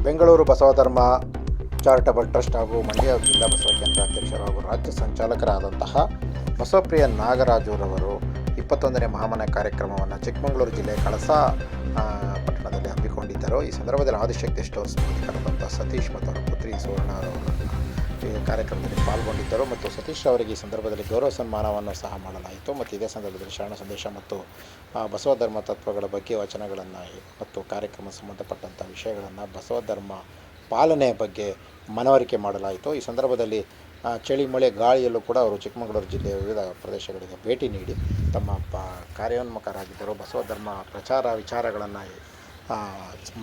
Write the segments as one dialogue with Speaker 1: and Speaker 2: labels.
Speaker 1: ಬೆಂಗಳೂರು ಬಸವಧರ್ಮ charitable trust ಹಾಗೂ ಮಂಡ್ಯ ಜಿಲ್ಲಾ ಬಸವ ಕೇಂದ್ರ ಅಧ್ಯಕ್ಷರು ಹಾಗೂ ರಾಜ್ಯ ಸಂಚಾಲಕರಾದಂತಹ ಬಸವಪ್ರಿಯ ನಾಗರಾಜುರವರು 21ನೇ ಮಹಾಮನೆ ಕಾರ್ಯಕ್ರಮವನ್ನು ಚಿಕ್ಕಮಗಳೂರು ಜಿಲ್ಲೆಯ ಕಳಸ ಪಟ್ಟಣದಲ್ಲಿ ಹಮ್ಮಿಕೊಂಡಿದ್ದರು. ಈ ಸಂದರ್ಭದಲ್ಲಿ ಆದಿಶಕ್ತಿ ಸ್ಟೋರ್ಸ್ ಮಾಲೀಕರಾದಂಥ ಸತೀಶ್ ಮತ್ತು ಅವರ ಪುತ್ರಿ ಸುವರ್ಣ ಅವರು ಈ ಕಾರ್ಯಕ್ರಮದಲ್ಲಿ ಪಾಲ್ಗೊಂಡಿದ್ದರು ಮತ್ತು ಸತೀಶ್ ಅವರಿಗೆ ಈ ಸಂದರ್ಭದಲ್ಲಿ ಗೌರವ ಸನ್ಮಾನವನ್ನು ಸಹ ಮಾಡಲಾಯಿತು. ಮತ್ತು ಇದೇ ಸಂದರ್ಭದಲ್ಲಿ ಶರಣ ಸಂದೇಶ ಮತ್ತು ಬಸವ ಧರ್ಮ ತತ್ವಗಳ ಬಗ್ಗೆ ವಚನಗಳನ್ನು ಮತ್ತು ಕಾರ್ಯಕ್ರಮ ಸಂಬಂಧಪಟ್ಟಂಥ ವಿಷಯಗಳನ್ನು ಬಸವ ಧರ್ಮ ಪಾಲನೆಯ ಬಗ್ಗೆ ಮನವರಿಕೆ ಮಾಡಲಾಯಿತು. ಈ ಸಂದರ್ಭದಲ್ಲಿ ಚಳಿ ಮಳೆ ಗಾಳಿಯಲ್ಲೂ ಕೂಡ ಅವರು ಚಿಕ್ಕಮಗಳೂರು ಜಿಲ್ಲೆಯ ವಿವಿಧ ಪ್ರದೇಶಗಳಿಗೆ ಭೇಟಿ ನೀಡಿ ತಮ್ಮ ಕಾರ್ಯೋನ್ಮುಖರಾಗಿದ್ದರು. ಬಸವ ಧರ್ಮ ಪ್ರಚಾರ ವಿಚಾರಗಳನ್ನು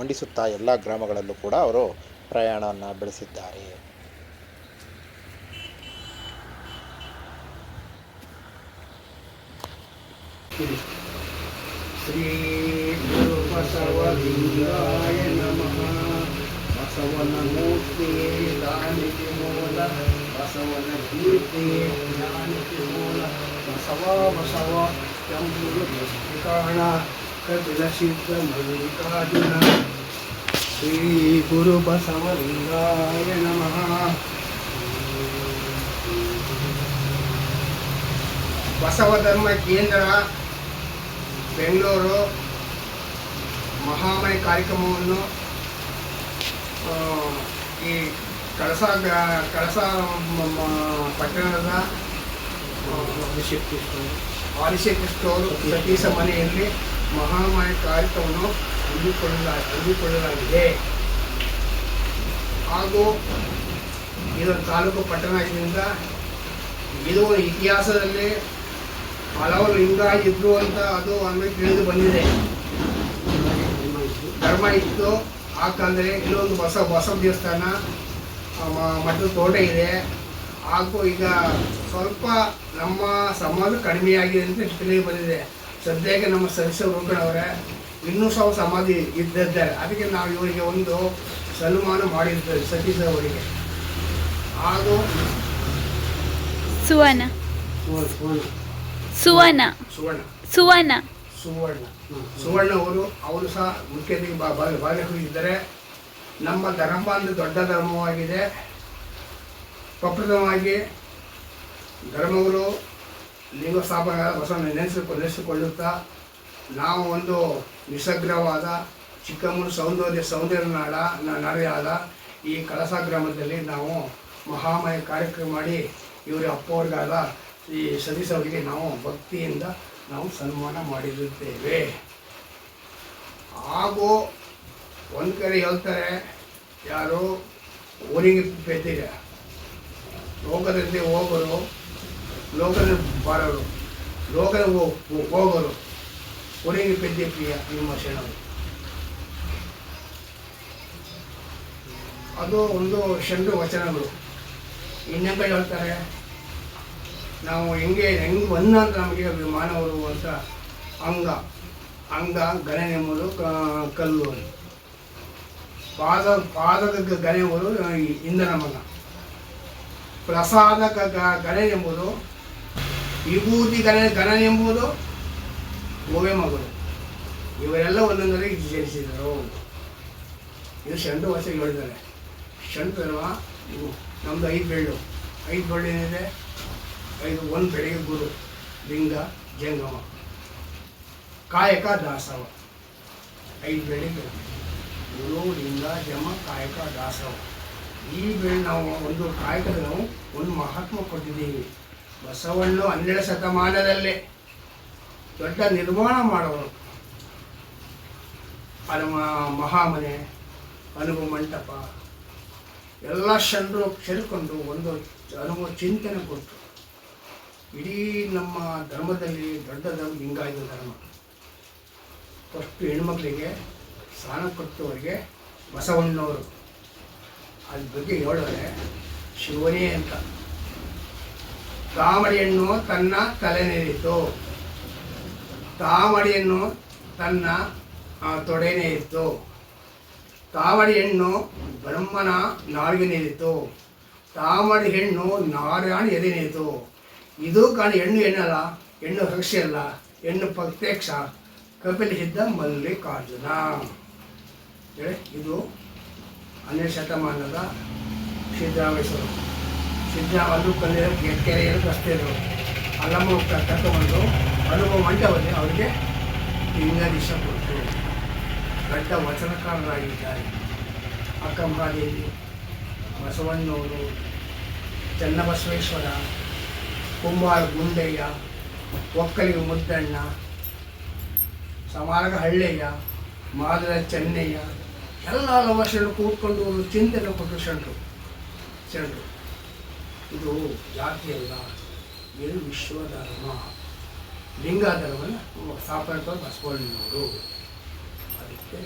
Speaker 1: ಮಂಡಿಸುತ್ತಾ ಎಲ್ಲ ಗ್ರಾಮಗಳಲ್ಲೂ ಕೂಡ ಅವರು ಪ್ರಯಾಣವನ್ನು ಬೆಳೆಸಿದ್ದಾರೆ.
Speaker 2: ಶ್ರೀ ಗುರು ಬಸವಲಿಂಗಾಯ ನಮಃ. ಬಸವನ ಮೂರ್ತಿ ದಾನಿಗೆ ಮೂಲ, ಬಸವನ ಕೀರ್ತಿ ಜ್ಞಾನಕ್ಕೆ ಮೂಲ. ಬಸವ ಬಸವ ಎಂಬುದು ಕಾಣ ಕಪಿಲ ಸಿದ್ಧ ಮಲ್ಲಿಕಾರ್ಜುನ. ಶ್ರೀ ಗುರು ಬಸವಲಿಂಗಾಯ ನಮಃ. ಬಸವ ಧರ್ಮ ಕೇಂದ್ರ ಬೆಂಗಳೂರು ಮಹಾಮನೆ ಕಾರ್ಯಕ್ರಮವನ್ನು ಈ ಕಳಸ ಪಟ್ಟಣದ ಆದಿಶಕ್ತಿ ಸ್ಟೋರ್ ಸತೀಶ ಮನೆಯಲ್ಲಿ ಮಹಾಮನೆ ಕಾರ್ಯಕ್ರಮವನ್ನು ಹಮ್ಮಿಕೊಳ್ಳಲಾಗಿದೆ. ಹಾಗೂ ಇದೊಂದು ತಾಲೂಕು ಪಟ್ಟಣ ಇದರಿಂದ ಇದು ಇತಿಹಾಸದಲ್ಲಿ ಹಲವರು ಲಿಂಗಾಯಿ ಇದ್ರು ಅಂತ ಅದು ಆಮೇಲೆ ತಿಳಿದು ಬಂದಿದೆ. ಧರ್ಮ ಇತ್ತು ಯಾಕಂದರೆ ಇಲ್ಲೊಂದು ಬಸವ ದೇವಸ್ಥಾನ ಮಠದ ತೋಟ ಇದೆ. ಹಾಗೂ ಈಗ ಸ್ವಲ್ಪ ನಮ್ಮ ಸಮಾಜ ಕಡಿಮೆಯಾಗಿದೆ ಅಂತ ತಿಳಿದು ಬಂದಿದೆ. ಸದ್ಯಕ್ಕೆ ನಮ್ಮ ಸದಸ್ಯ ರೂಪಣವರೇ ಇನ್ನೂ ಸಹ ಸಮಾಧಿ ಇದ್ದಿದ್ದಾರೆ. ಅದಕ್ಕೆ ನಾವು ಇವರಿಗೆ ಒಂದು ಸನ್ಮಾನ ಮಾಡಿರ್ತೇವೆ ಸತೀಶ್ ಅವರಿಗೆ. ಹಾಗೂ ಸುವರ್ಣ ಅವರು ಸಹ ಮುಖ್ಯ ಭಾಗವಹಿಸಿದ್ದಾರೆ. ನಮ್ಮ ಧರ್ಮ ಅಂದರೆ ದೊಡ್ಡ ಧರ್ಮವಾಗಿದೆ. ಪ್ರಪ್ರಥಮವಾಗಿ ಧರ್ಮಗಳು ಲಿಂಗ ಸ್ಥಾಪನೆ ಬಸವನ ನೆನೆಸಿಕೊಳ್ಳುತ್ತಾ ನಾವು ಒಂದು ನಿಸಗ್ರವಾದ ಚಿಕ್ಕಮಗಳೂರು ಸೌಂದರ್ಯ ನಾಡೆಯಾದ ಈ ಕಳಸ ಗ್ರಾಮದಲ್ಲಿ ನಾವು ಮಹಾಮಯ ಕಾರ್ಯಕ್ರಮ ಮಾಡಿ ಇವರ ಅಪ್ಪವ್ರಿಗಾದ ಈ ಸತೀಶ್ ಅವರಿಗೆ ನಾವು ಭಕ್ತಿಯಿಂದ ನಾವು ಸನ್ಮಾನ ಮಾಡಿರುತ್ತೇವೆ. ಹಾಗೂ ಒಂದು ಕಡೆ ಹೇಳ್ತಾರೆ, ಯಾರು ಊರಿಗೆ ಪೆದ್ದಿರ ಲೋಕದಲ್ಲಿ ಹೋಗೋರು, ಲೋಕದಲ್ಲಿ ಬಾರೋರು, ಲೋಕದಲ್ಲಿ ಹೋಗೋರು, ಊರಿಗೆ ಪೆದ್ದೆ ಪ್ರಿಯ ನಿಮ್ಮ ಶರಣರು. ಅದು ಒಂದು ಶರಣರ ವಚನಗಳು. ಇನ್ನೊಬ್ಬ ಹೇಳ್ತಾರೆ, ನಾವು ಹೆಂಗೆ ಬಂದ ಅಂತ ನಮಗೆ ಮಾನವರು ಅಂತ ಅಂಗ ಗಣೆ ಎಂಬುದು ಕಲ್ಲು, ಪಾದದ ಗಣೆ ಎಂಬುದು ಇಂಧನ ಮಗ, ಪ್ರಸಾದ ಗಣೆ ಎಂಬುದು ವಿಭೂತಿ ಗಣನೆ ಎಂಬುದು ಗೋವೆ ಮಗಳು. ಇವರೆಲ್ಲ ಒಂದೊಂದರಲ್ಲಿ ಜನಿಸಿದರು. ಇದು ಶಂಡು ವರ್ಷ ಹೇಳಿದ್ದಾರೆ. ಶಂಡು ಧರ್ಮ ಇದು ನಮ್ಮದು 5 ಬೆಳ್ಳು ಏನಿದೆ, 5 ಒಂದು ಬೆಳಗ್ಗೆ ಗುರು ಲಿಂಗ ಜಂಗಮ ಕಾಯಕ ದಾಸವ. 5 ಬೆಳಿಗ್ಗೆ ಗುರು ಲಿಂಗ ಜಮ ಕಾಯಕ ದಾಸವ. ಈ ಬೆಳೆ ನಾವು ಒಂದು ಕಾಯಕದ ನಾವು ಒಂದು ಮಹಾತ್ಮ ಕೊಟ್ಟಿದ್ದೀವಿ. ಬಸವಣ್ಣ 12ನೇ ಶತಮಾನದಲ್ಲೇ ದೊಡ್ಡ ನಿರ್ಮಾಣ ಮಾಡೋರು. ಮಹಾಮನೆ, ಅನುಭವ ಮಂಟಪ ಎಲ್ಲ ಶರಣರು ಸೇರಿಕೊಂಡು ಒಂದು ಅನುಭವ ಚಿಂತನೆ ಕೊಟ್ಟು ಇಡೀ ನಮ್ಮ ಧರ್ಮದಲ್ಲಿ ದೊಡ್ಡ ಧರ್ಮ ಲಿಂಗಾಯತ ಧರ್ಮ. ಫಸ್ಟು ಹೆಣ್ಮಕ್ಳಿಗೆ ಸ್ನಾನ ಕೊಟ್ಟವರಿಗೆ ಬಸವಣ್ಣವರು ಅದ್ರ ಬಗ್ಗೆ ಹೇಳಿದ್ರೆ ಶಿವನೇ ಅಂತ. ತಾಮಡಿಯನ್ನು ತನ್ನ ತಲೆನೇರಿತು, ತಾಮಡಿಯನ್ನು ತನ್ನ ತೊಡೆನೇ ಇತ್ತು, ತಾಮಡಿ ಹೆಣ್ಣು ಬ್ರಹ್ಮನ ನಾಡಿಗೆ ನೀರಿತು, ತಾಮಡಿ ಹೆಣ್ಣು ನಾರಾಯಣ ಎದೆನೇತು. ಇದು ಕಾಣಿ ಹೆಣ್ಣಲ್ಲ, ಹೆಣ್ಣು ರಹಸ್ಯ ಅಲ್ಲ, ಹೆಣ್ಣು ಪ್ರತ್ಯಕ್ಷ ಕಪಿಲ ಸಿದ್ಧ ಮಲ್ಲಿಕಾರ್ಜುನ. ಇದು 12ನೇ ಶತಮಾನದ ಸಿದ್ದರಾಮೇಶ್ವರ ಅದು ಕೆರೆಯಲ್ಲಿ ರಸ್ತೆಗಳು ಅಲ್ಲಮ್ಮ ಕರ್ಕೊಂಡು ಅನುಭವ ಮಂಟಪದಲ್ಲಿ ಅವರಿಗೆ ಲಿಂಗಾಧೀಶ ಕೊಟ್ಟು ದೊಡ್ಡ ವಚನಕಾರರಾಗಿದ್ದಾರೆ. ಅಕ್ಕಮಹಾದೇವಿ, ಬಸವಣ್ಣವರು, ಚನ್ನಬಸವೇಶ್ವರ, ಕುಂಬಾರ ಗುಂಡಯ್ಯ, ಒಕ್ಕಲಿಗ ಮುದ್ದಣ್ಣ, ಸಮಾರಗ ಹಳ್ಳಯ್ಯ, ಮಾದರ ಚೆನ್ನಯ್ಯ ಎಲ್ಲ ವರ್ಷಗಳು ಕೂತ್ಕೊಂಡು ಒಂದು ಚಿಂತನೆ ಕೊಟ್ಟು ಶರಣರು. ಇದು ಜಾತಿಯಲ್ಲ, ಇದು ವಿಶ್ವಧರ್ಮ, ಲಿಂಗ ಧರ್ಮವನ್ನು ಸ್ಥಾಪನೆ ಬಸವಣ್ಣನವರು. ಅದಕ್ಕೆ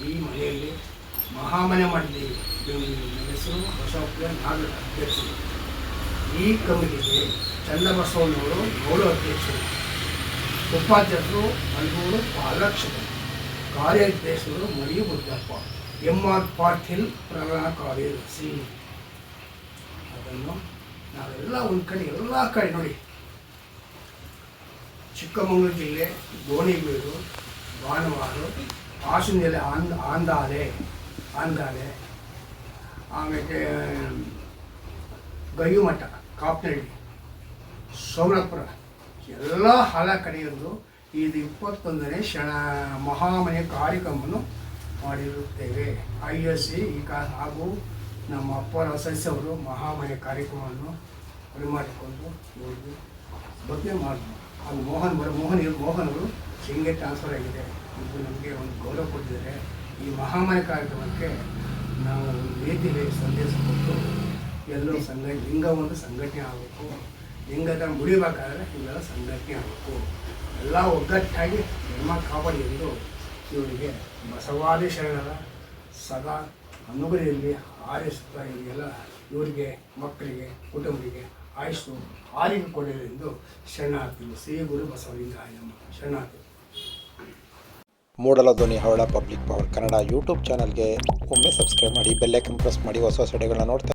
Speaker 2: ಈ ಮನೆಯಲ್ಲಿ ಮಹಾಮನೆ ಮಾಡಿದ್ದೀವಿ. ನನ್ನ ಹೆಸರು ಬಸವಪ್ರಿಯ ನಾಗರ ಅಧ್ಯಕ್ಷರು. ಈ ಕಮಿಟಿಗೆ ಚನ್ನಬಸವಣ್ಣವರು 7 ಅಧ್ಯಕ್ಷರು, ಉಪಾಧ್ಯಕ್ಷರು ಮಲ್ಗೂರು ಪಾಲಕ್ಷರು, ಕಾರ್ಯಾಧ್ಯಕ್ಷರು ಮರಿ ಬುದ್ದಪ್ಪ, MR ಪಾಟೀಲ್ ಪ್ರಧಾನ ಕಾರ್ಯದರ್ಶಿ. ಅದನ್ನು ನಾವೆಲ್ಲ ಒಂದು ಕಡೆ ಎಲ್ಲ ಕಡೆ ನೋಡಿ, ಚಿಕ್ಕಮಗಳೂರು ಜಿಲ್ಲೆ ಗೋಣಿಬೀಡು, ಭಾನುವಾರು, ಹಾಸನ ಜಿಲ್ಲೆ ಆಂದಾಲೆ, ಆಮೇಲೆ ಗಯ್ಯುಮಠ, ಕಾಪನಹಳ್ಳಿ, ಸೋಮನಾಥಪುರ ಎಲ್ಲ ಹಲ ಕಡೆಯೊಂದು ಇದು 21ನೇ ಮಹಾಮನೆ ಕಾರ್ಯಕ್ರಮವನ್ನು ಮಾಡಿರುತ್ತೇವೆ. ISC ಹಾಗೂ ನಮ್ಮ ಅಪ್ಪರ ಸದಸ್ಯವರು ಮಹಾಮನೆ ಕಾರ್ಯಕ್ರಮವನ್ನು ಮಾಡಿಕೊಂಡು ಇವ್ರಿಗೆ ಬಗ್ಗೆ ಮಾಡಿದ್ರು. ಹಾಗೂ ಮೋಹನ್ ಅವರು ಸಿಂಗೆ ಟ್ರಾನ್ಸ್ಫರ್ ಆಗಿದೆ. ಇದು ನಮಗೆ ಒಂದು ಗೌರವ ಕೊಟ್ಟಿದ್ದಾರೆ. ಈ ಮಹಾಮನೆ ಕಾರ್ಯಕ್ರಮಕ್ಕೆ ನಾವು ರೀತಿಯಲ್ಲಿ ಸಂದೇಶ ಕೊಟ್ಟು ಎಲ್ಲರೂ ಲಿಂಗ ಒಂದು ಸಂಘಟನೆ ಆಗಬೇಕು. ಲಿಂಗದ ಮುಡಿಬೇಕಾದ್ರೆ ಇವೆಲ್ಲ ಸಂಘಟನೆ ಆಗಬೇಕು. ಎಲ್ಲ ಒಗ್ಗಟ್ಟಾಗಿ ಧರ್ಮ ಕಾಪಾಡಿ ಎಂದು ಇವರಿಗೆ ಬಸವಾದಿ ಶರಣರ ಸದಾ ಅನುಗ್ರಹದಲ್ಲಿ ಆರಿಸುತ್ತಾ ಇವರಿಗೆಲ್ಲ ಇವರಿಗೆ ಮಕ್ಕಳಿಗೆ ಕುಟುಂಬರಿಗೆ ಆಯುಷ್ನು ಆರೋಗ್ಯ ಕೊಡಲಿ ಎಂದು ಶರಣಾರ್ಥಿಗಳು. ಶ್ರೀ ಗುರು ಬಸವಲಿಂಗಾಯ ನಮಃ. ಶರಣಾರ್ಥಿ.
Speaker 1: ಮೂಡಲ ಧ್ವನಿ ಹವಳ ಪಬ್ಲಿಕ್ ಪವರ್ ಕನ್ನಡ ಯೂಟ್ಯೂಬ್ ಚಾನಲ್ಗೆ ಒಮ್ಮೆ ಸಬ್ಸ್ಕ್ರೈಬ್ ಮಾಡಿ, ಬೆಲ್ ಐಕನ್ ಪ್ರೆಸ್ ಮಾಡಿ. ಹೊಸ ವಿಡಿಯೋಗಳನ್ನ ನೋಡ್ತಾ